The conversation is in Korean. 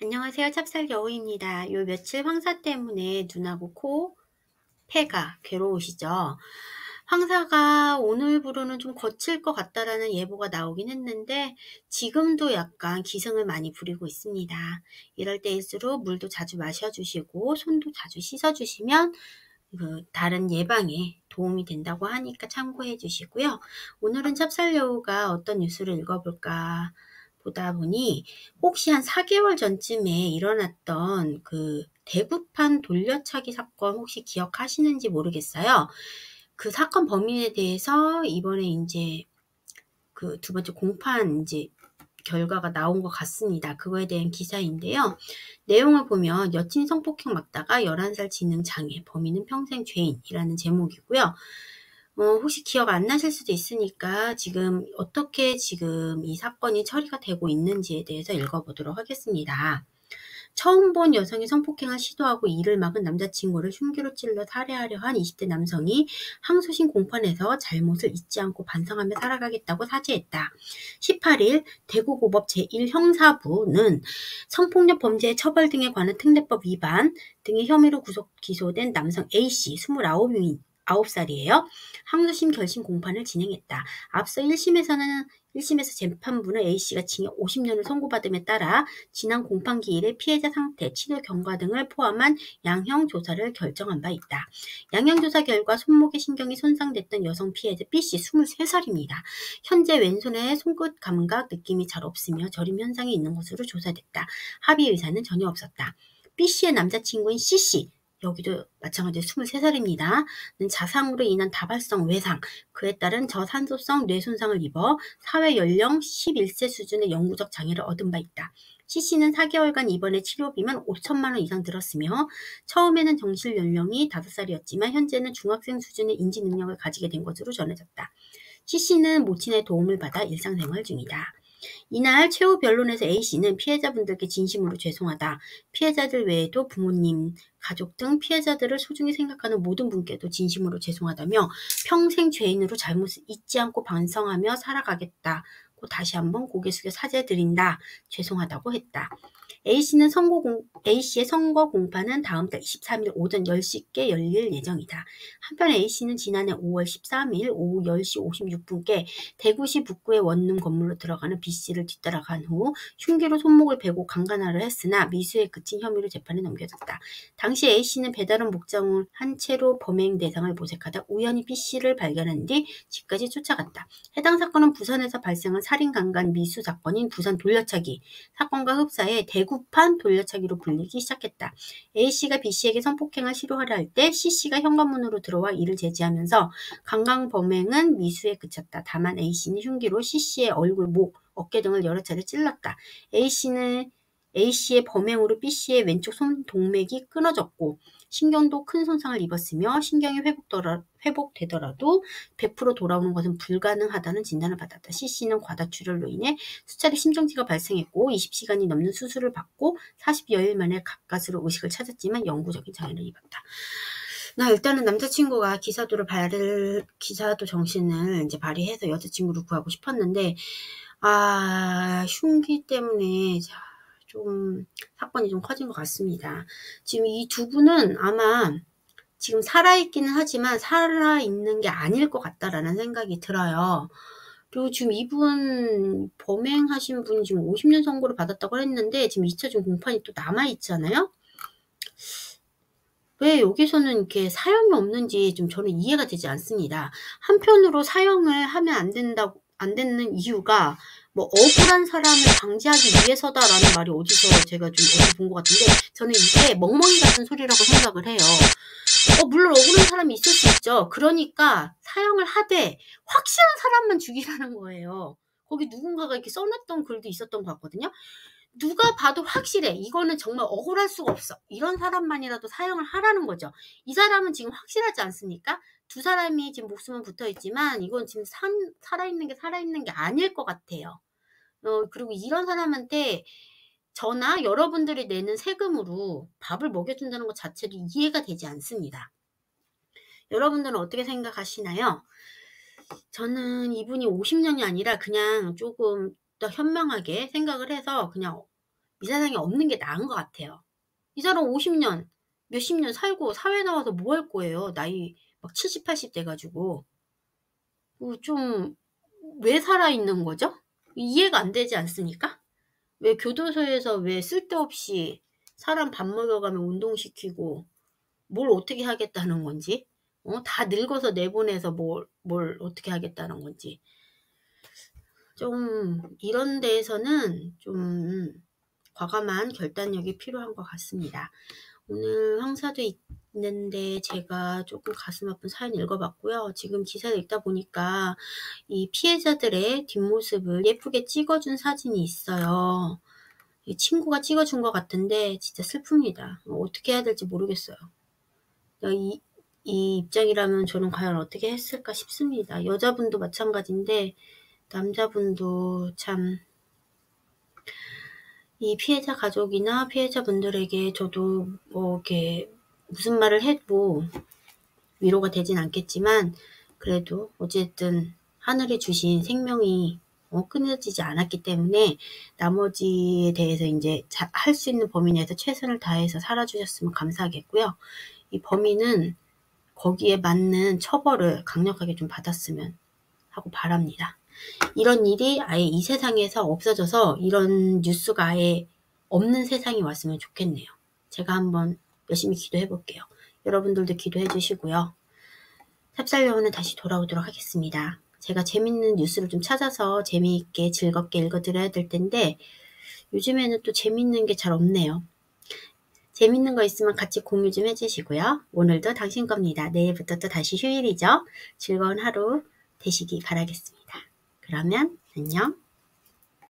안녕하세요. 찹쌀여우입니다. 요 며칠 황사 때문에 눈하고 코, 폐가 괴로우시죠? 황사가 오늘부로는 좀 거칠 것 같다라는 예보가 나오긴 했는데 지금도 약간 기승을 많이 부리고 있습니다. 이럴 때일수록 물도 자주 마셔주시고 손도 자주 씻어주시면 다른 예방에 도움이 된다고 하니까 참고해 주시고요. 오늘은 찹쌀여우가 어떤 뉴스를 읽어볼까 보다 보니 혹시 한 4개월 전쯤에 일어났던 대구판 돌려차기 사건 혹시 기억하시는지 모르겠어요. 그 사건 범인에 대해서 이번에 이제 두 번째 공판 이제 결과가 나온 것 같습니다. 그거에 대한 기사인데요. 내용을 보면 여친 성폭행 막다가 11살 지능장애, 범인은 평생 죄인이라는 제목이고요. 혹시 기억 안 나실 수도 있으니까 어떻게 이 사건이 처리가 되고 있는지에 대해서 읽어보도록 하겠습니다. 처음 본 여성이 성폭행을 시도하고 이를 막은 남자친구를 흉기로 찔러 살해하려 한 20대 남성이 항소심 공판에서 잘못을 잊지 않고 반성하며 살아가겠다고 사죄했다. 18일 대구고법 제1형사부는 성폭력 범죄의 처벌 등에 관한 특례법 위반 등의 혐의로 기소된 남성 A씨 29살이에요. 항소심 결심 공판을 진행했다. 앞서 1심에서 재판부는 A씨가 징역 50년을 선고받음에 따라 지난 공판 기일에 피해자 상태, 치료 경과 등을 포함한 양형 조사를 결정한 바 있다. 양형 조사 결과 손목의 신경이 손상됐던 여성 피해자 B씨 23살입니다. 현재 왼손의 손끝 감각 느낌이 잘 없으며 저림 현상이 있는 것으로 조사됐다. 합의 의사는 전혀 없었다. B씨의 남자친구인 C씨 여기도 마찬가지로 23살입니다. 자상으로 인한 다발성 외상, 그에 따른 저산소성 뇌손상을 입어 사회 연령 11세 수준의 영구적 장애를 얻은 바 있다. C씨는 4개월간 입원해 치료비만 5천만 원 이상 들었으며 처음에는 정실 연령이 5살이었지만 현재는 중학생 수준의 인지 능력을 가지게 된 것으로 전해졌다. C씨는 모친의 도움을 받아 일상생활 중이다. 이날 최후 변론에서 A씨는 피해자분들께 진심으로 죄송하다. 피해자들 외에도 부모님, 가족 등 피해자들을 소중히 생각하는 모든 분께도 진심으로 죄송하다며 평생 죄인으로 잘못을 잊지 않고 반성하며 살아가겠다고 다시 한번 고개 숙여 사죄드린다. 죄송하다고 했다. A씨의 선거 공판은 다음 달 23일 오전 10시께 열릴 예정이다. 한편 A씨는 지난해 5월 13일 오후 10시 56분께 대구시 북구의 원룸 건물로 들어가는 B씨를 뒤따라간 후 흉기로 손목을 베고 강간하려 했으나 미수에 그친 혐의로 재판에 넘겨졌다. 당시 A씨는 배달원 목장을 한 채로 범행 대상을 모색하다 우연히 B씨를 발견한 뒤 집까지 쫓아갔다. 해당 사건은 부산에서 발생한 살인 강간 미수 사건인 부산 돌려차기 사건과 흡사해 대구판 돌려차기로 불리기 시작했다. A씨가 B씨에게 성폭행을 시도하려 할 때 C씨가 현관문으로 들어와 이를 제지하면서 강간 범행은 미수에 그쳤다. 다만 A씨는 흉기로 C씨의 얼굴, 목, 어깨 등을 여러 차례 찔렀다. A씨의 범행으로 B씨의 왼쪽 손 동맥이 끊어졌고 신경도 큰 손상을 입었으며 신경이 회복되더라도 100% 돌아오는 것은 불가능하다는 진단을 받았다. C씨는 과다출혈로 인해 수차례 심정지가 발생했고 20시간이 넘는 수술을 받고 40여일 만에 가까스로 의식을 찾았지만 영구적인 장애를 입었다. 일단은 남자친구가 기사도 정신을 이제 발휘해서 여자친구를 구하고 싶었는데 흉기 때문에 좀 사건이 좀 커진 것 같습니다. 지금 이 두 분은 아마 지금 살아있기는 하지만 살아있는 게 아닐 것 같다라는 생각이 들어요. 그리고 지금 이분 범행하신 분이 지금 50년 선고를 받았다고 했는데 지금 2차 지금 공판이 또 남아있잖아요. 왜 여기서는 이렇게 사형이 없는지 좀 저는 이해가 되지 않습니다. 한편으로 사형을 하면 안 되는 이유가 억울한 사람을 방지하기 위해서다라는 말이 제가 좀 어디서 본 것 같은데 저는 이게 멍멍이 같은 소리라고 생각을 해요. 물론 억울한 사람이 있을 수 있죠. 그러니까 사형을 하되 확실한 사람만 죽이라는 거예요. 거기 누군가가 이렇게 써놨던 글도 있었던 것 같거든요. 누가 봐도 확실해. 이거는 정말 억울할 수가 없어. 이런 사람만이라도 사형을 하라는 거죠. 이 사람은 지금 확실하지 않습니까? 두 사람이 지금 목숨은 붙어 있지만 이건 지금 살아있는 게 아닐 것 같아요. 그리고 이런 사람한테 저나 여러분들이 내는 세금으로 밥을 먹여준다는 것 자체도 이해가 되지 않습니다. 여러분들은 어떻게 생각하시나요? 저는 이분이 50년이 아니라 그냥 조금 더 현명하게 생각을 해서 그냥 이 세상에 없는 게 나은 것 같아요. 이 사람 50년, 몇십 년 살고 사회 나와서 뭐 할 거예요? 나이 막 70, 80 돼가지고. 좀, 왜 살아있는 거죠? 이해가 안 되지 않습니까? 왜 교도소에서 왜 쓸데없이 사람 밥 먹여가면 운동시키고, 뭘 어떻게 하겠다는 건지, 다 늙어서 내보내서 뭘 어떻게 하겠다는 건지. 좀, 이런 데에서는 좀, 과감한 결단력이 필요한 것 같습니다. 오늘 황사도 있는데 제가 조금 가슴 아픈 사연 읽어봤고요. 지금 기사를 읽다 보니까 이 피해자들의 뒷모습을 예쁘게 찍어준 사진이 있어요. 이 친구가 찍어준 것 같은데 진짜 슬픕니다. 어떻게 해야 될지 모르겠어요. 이 입장이라면 저는 과연 어떻게 했을까 싶습니다. 여자분도 마찬가지인데 남자분도 참 이 피해자 가족이나 피해자분들에게 저도 이렇게 무슨 말을 해도 위로가 되진 않겠지만 그래도 어쨌든 하늘이 주신 생명이 끊어지지 않았기 때문에 나머지에 대해서 이제 할 수 있는 범위 내에서 최선을 다해서 살아주셨으면 감사하겠고요. 이 범인은 거기에 맞는 처벌을 강력하게 좀 받았으면 하고 바랍니다. 이런 일이 아예 이 세상에서 없어져서 이런 뉴스가 아예 없는 세상이 왔으면 좋겠네요. 제가 한번 열심히 기도해 볼게요. 여러분들도 기도해 주시고요. 삽살여우는 다시 돌아오도록 하겠습니다. 제가 재밌는 뉴스를 좀 찾아서 재미있게 즐겁게 읽어드려야 될 텐데 요즘에는 또 재밌는 게 잘 없네요. 재밌는 거 있으면 같이 공유 좀 해주시고요. 오늘도 당신 겁니다. 내일부터 또 다시 휴일이죠. 즐거운 하루 되시기 바라겠습니다. 그러면 안녕.